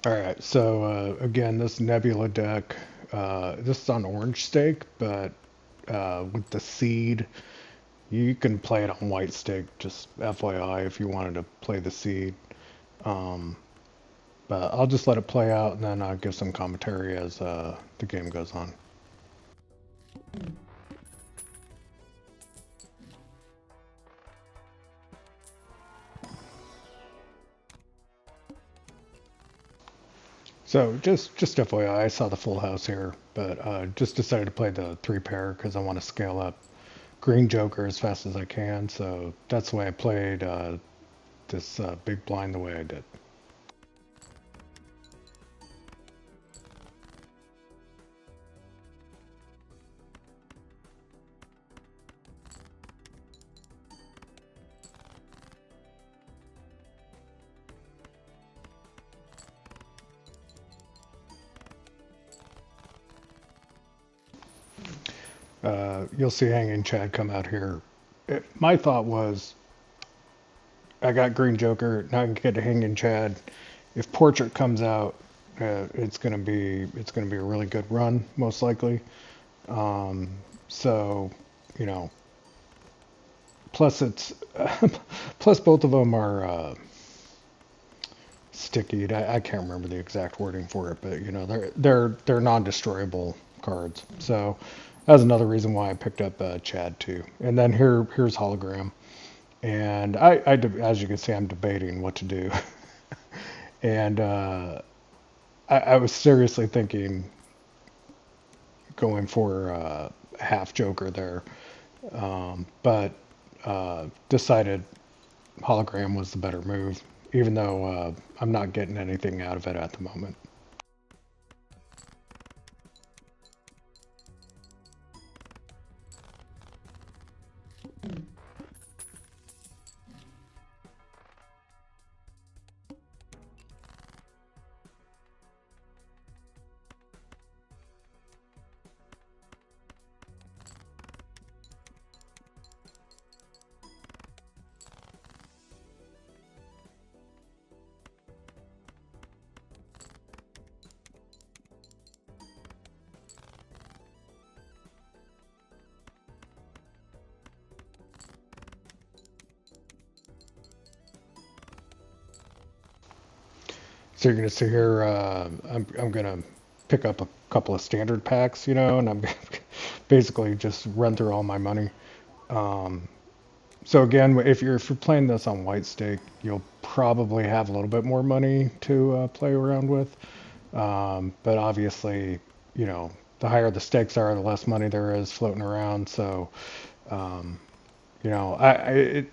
All right, so again, this Nebula deck, this is on orange stake, but with the seed, you can play it on white stake, just FYI if you wanted to play the seed. Um, but I'll just let it play out and then I'll give some commentary as the game goes on. So just FYI, I saw the full house here, but just decided to play the three pair because I want to scale up Green Joker as fast as I can. So that's why I played this big blind the way I did. You'll see Hanging Chad come out here. My thought was, I got Green Joker, now I can get to Hanging Chad. If Portrait comes out, it's gonna be a really good run, most likely. Um, so, you know, plus it's plus both of them are sticky. I can't remember the exact wording for it, but you know, they're non-destroyable cards. So that's another reason why I picked up Chad too. And then here's Hologram. And as you can see, I'm debating what to do. And I was seriously thinking going for half Joker there, but decided Hologram was the better move, even though I'm not getting anything out of it at the moment. So you're gonna see here. I'm gonna pick up a couple of standard packs, you know, and I'm basically just run through all my money. Um, so again, if you're playing this on white stake, you'll probably have a little bit more money to play around with. But obviously, you know, the higher the stakes are, the less money there is floating around. So um, you know,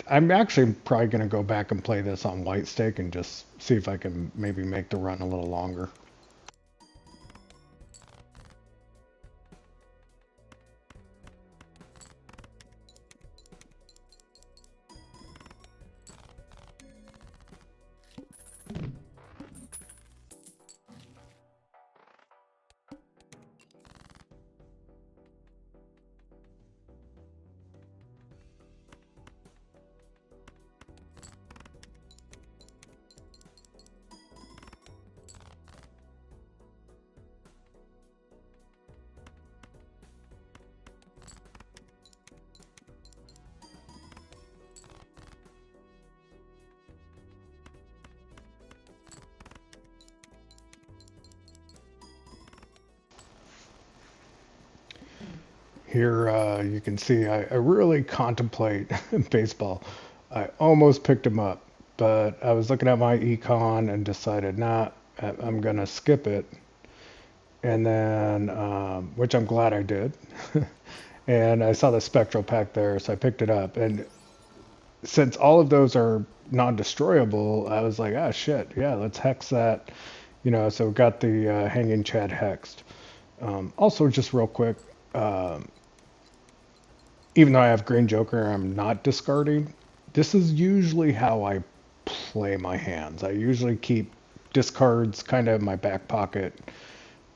I'm actually probably going to go back and play this on white stake and just see if I can maybe make the run a little longer. Here you can see I really contemplate baseball. I almost picked him up, but I was looking at my econ and decided, nah, I'm going to skip it. And then, which I'm glad I did. And I saw the spectral pack there, so I picked it up. And since all of those are non-destroyable, I was like, ah, shit, yeah, let's hex that. You know, so got the Hanging Chad hexed. Also, just real quick, um, even though I have Green Joker, I'm not discarding. This is usually how I play my hands. I usually keep discards kind of in my back pocket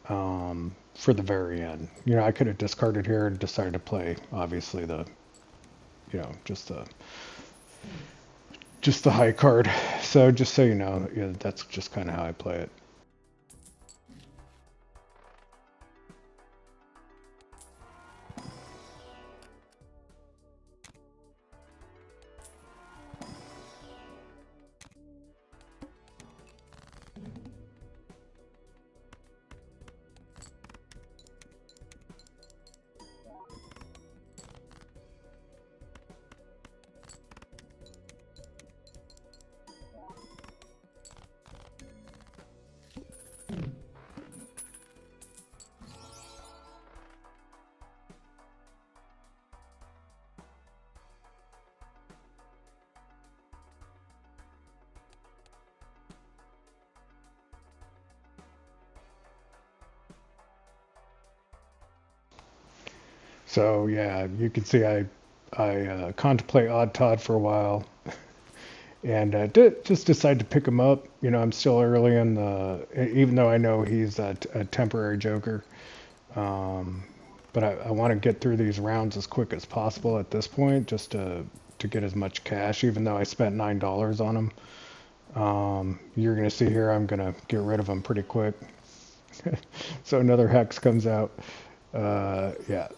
for the very end. You know, I could have discarded here and decided to play, obviously, the just the high card. So just so you know, yeah, that's just kind of how I play it. So yeah, you can see I contemplate Odd Todd for a while, and just decide to pick him up. I'm still early in the, even though I know he's a temporary joker. Um, but I want to get through these rounds as quick as possible at this point, just to get as much cash. Even though I spent $9 on him, you're gonna see here I'm gonna get rid of him pretty quick. So another hex comes out. Yeah.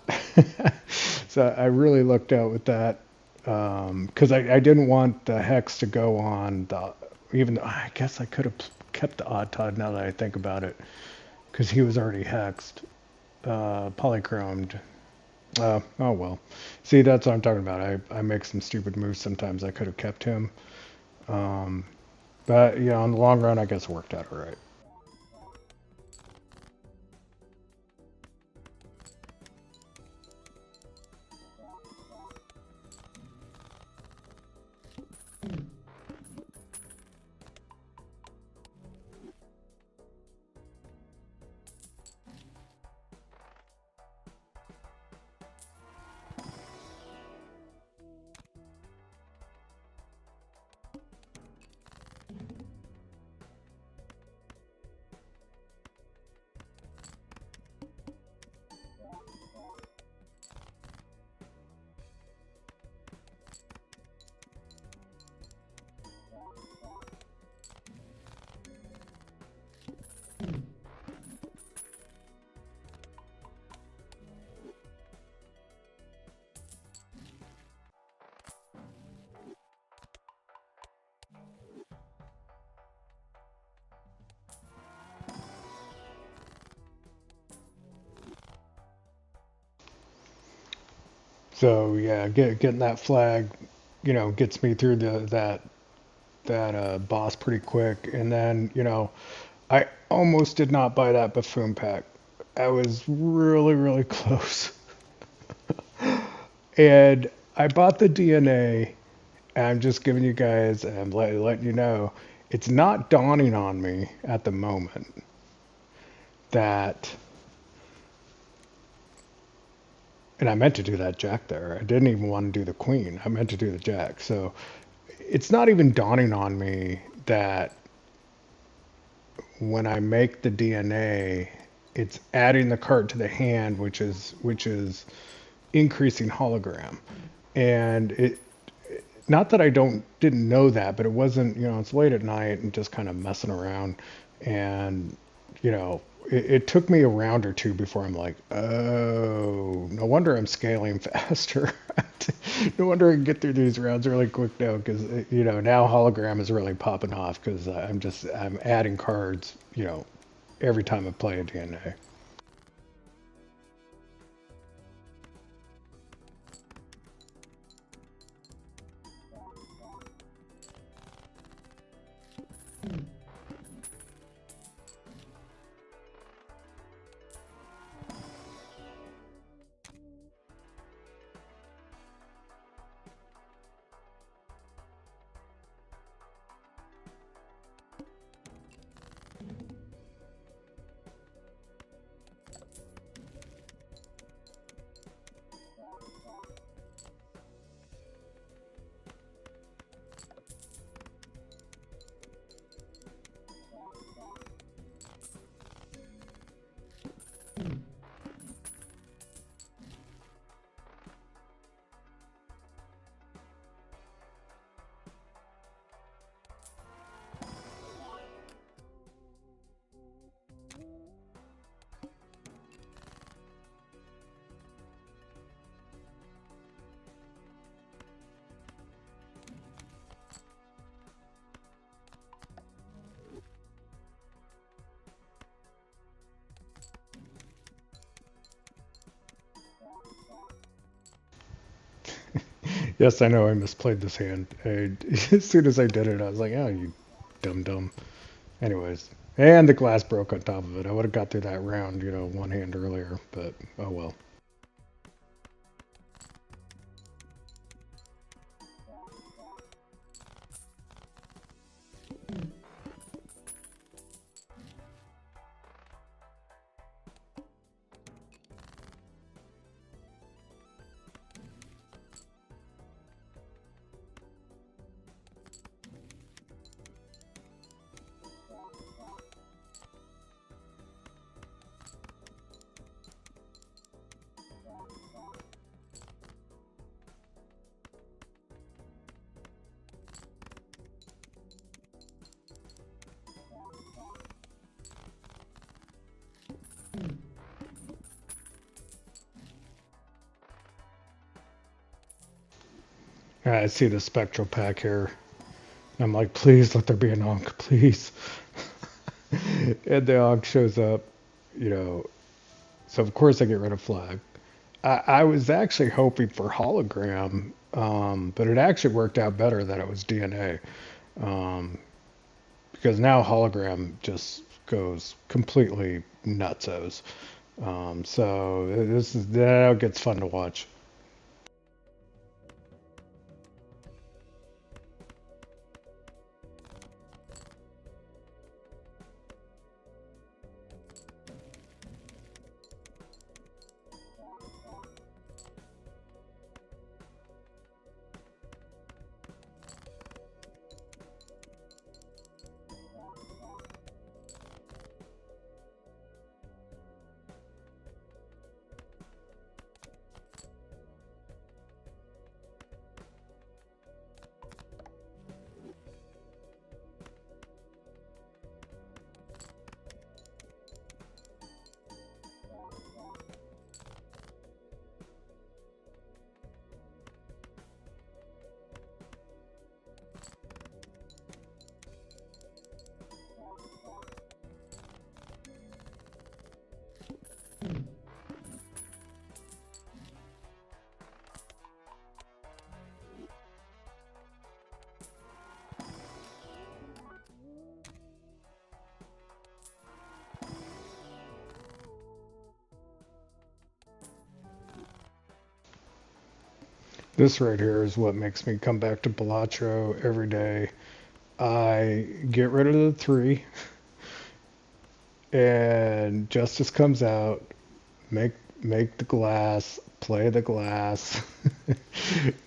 So I really looked out with that because I didn't want the hex to go on the. Even though I guess I could have kept the Odd Todd now that I think about it, because he was already hexed, polychromed. Oh well. See, that's what I'm talking about. I make some stupid moves sometimes. I could have kept him. Um, but in the long run, I guess it worked out all right. So yeah, getting that flag, gets me through that boss pretty quick. And then I almost did not buy that buffoon pack. I was really really close. And I bought the DNA. And I'm just giving you guys and letting you know, it's not dawning on me at the moment that. And I meant to do that jack there. I didn't even want to do the queen. I meant to do the jack. So it's not even dawning on me that when I make the DNA, it's adding the card to the hand, which is increasing hologram. And it, not that I didn't know that, but it wasn't, it's late at night and just kind of messing around. And it took me a round or two before I'm like, oh, no wonder I'm scaling faster. No wonder I can get through these rounds really quick now, because now hologram is really popping off because I'm adding cards, every time I play a DNA. Yes, I know I misplayed this hand. As soon as I did it, I was like, oh, you dumb dumb. Anyways, and the glass broke on top of it. I would have got through that round, one hand earlier, but oh well. I see the spectral pack here. I'm like, please let there be an Ankh, please. And the Ankh shows up, you know. So of course I get rid of flag. I was actually hoping for hologram, but it actually worked out better that it was DNA, um, because now hologram just goes completely nutsos. So this is now it gets fun to watch. This right here is what makes me come back to Balatro every day. I get rid of the three, and Justice comes out, make make the glass, play the glass,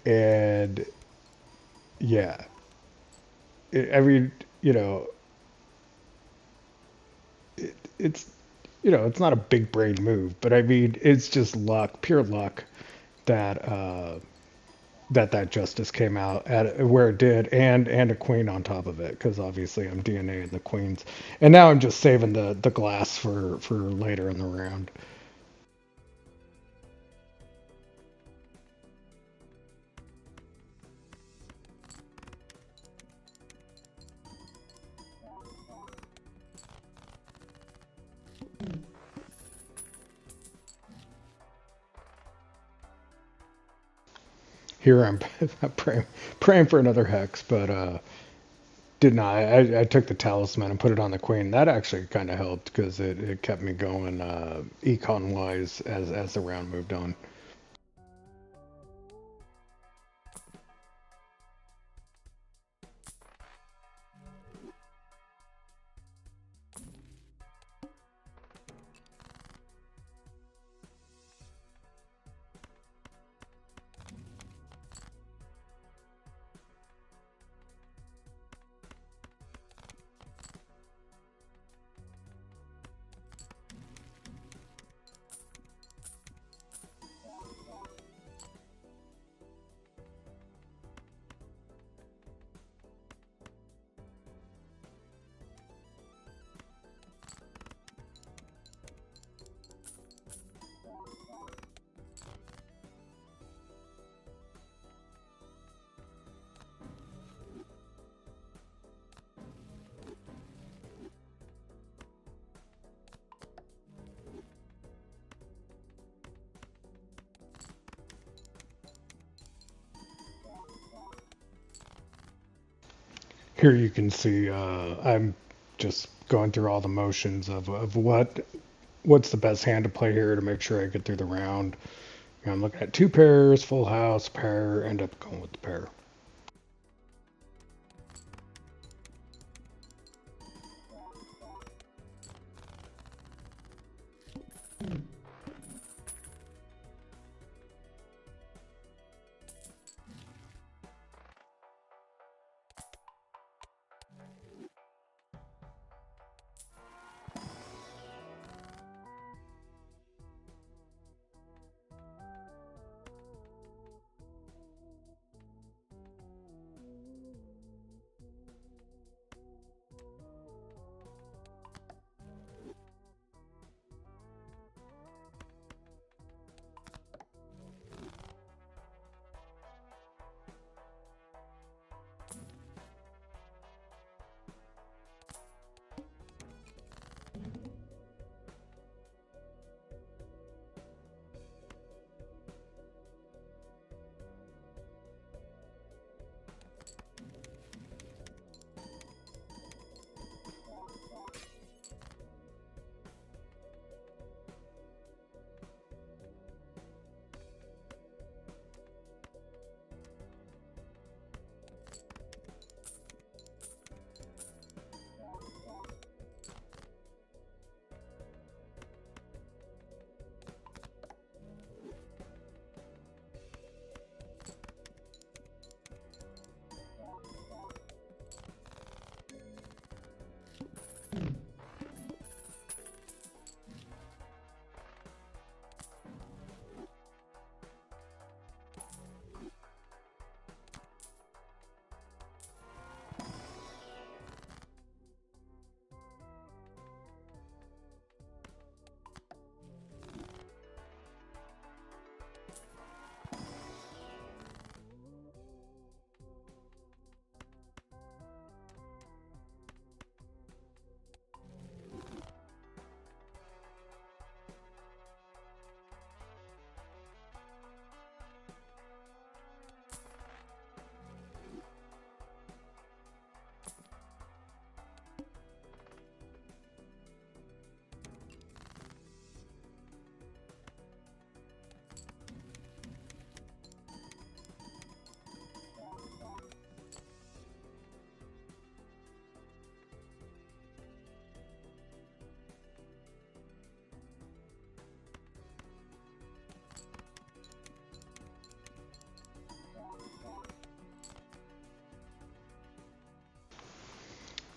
and yeah, I mean, it's it's not a big brain move, but I mean, it's just luck, pure luck that that Justice came out at where it did, and a queen on top of it, because obviously I'm DNA in the queens, and now I'm just saving the glass for later in the round. Here I'm praying for another hex, but did not. I took the talisman and put it on the queen. That actually kind of helped because it kept me going econ wise as the round moved on. Here you can see I'm just going through all the motions of what's the best hand to play here to make sure I get through the round. You know, I'm looking at two pairs, full house, pair, end up going with the pair.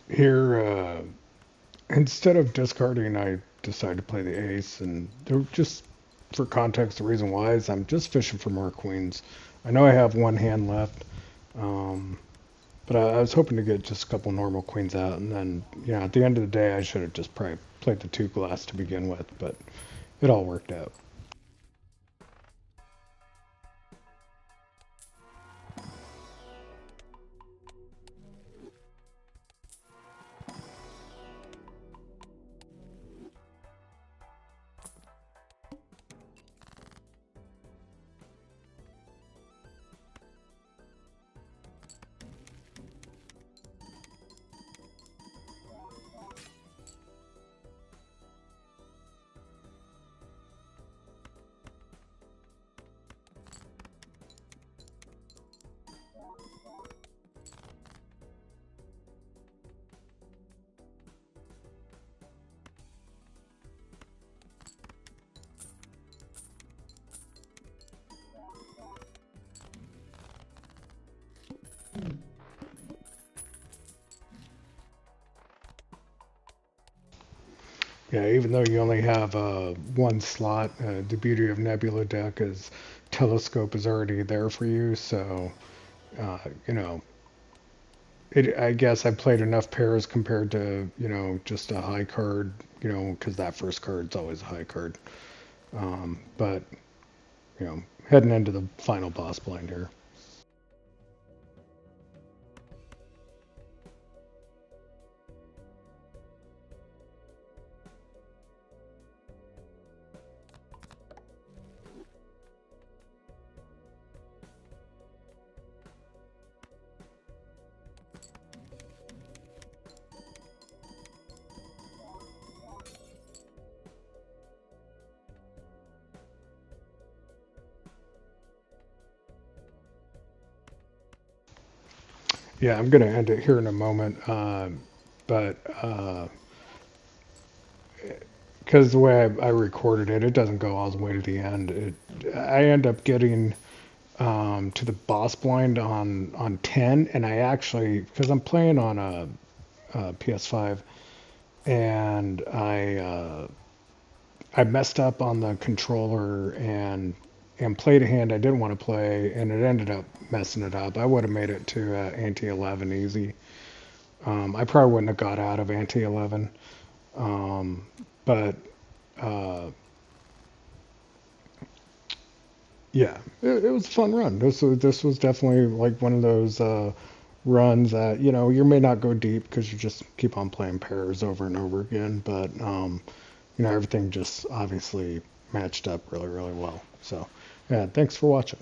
Here, instead of discarding, I decided to play the ace, and just for context, the reason why is I'm just fishing for more queens. I know I have one hand left, um, but I was hoping to get just a couple normal queens out, and then, you know, at the end of the day, I should have just probably played the two glass to begin with, but it all worked out. Yeah, even though you only have one slot, the beauty of Nebula deck is Telescope is already there for you. So, you know, I guess I played enough pairs compared to, you know, just a high card, you know, because that first card's always a high card. But, you know, heading into the final boss blind here. Yeah, I'm gonna end it here in a moment. But because the way I recorded it, it doesn't go all the way to the end. I end up getting to the boss blind on 10, and I actually, because I'm playing on a PS5, and I messed up on the controller and played a hand I didn't want to play, and it ended up messing it up. I would have made it to ante 11 easy. I probably wouldn't have got out of ante 11, but uh, yeah, it was a fun run. This was definitely like one of those runs that you may not go deep because you just keep on playing pairs over and over again, but everything just obviously matched up really really well. So yeah, thanks for watching.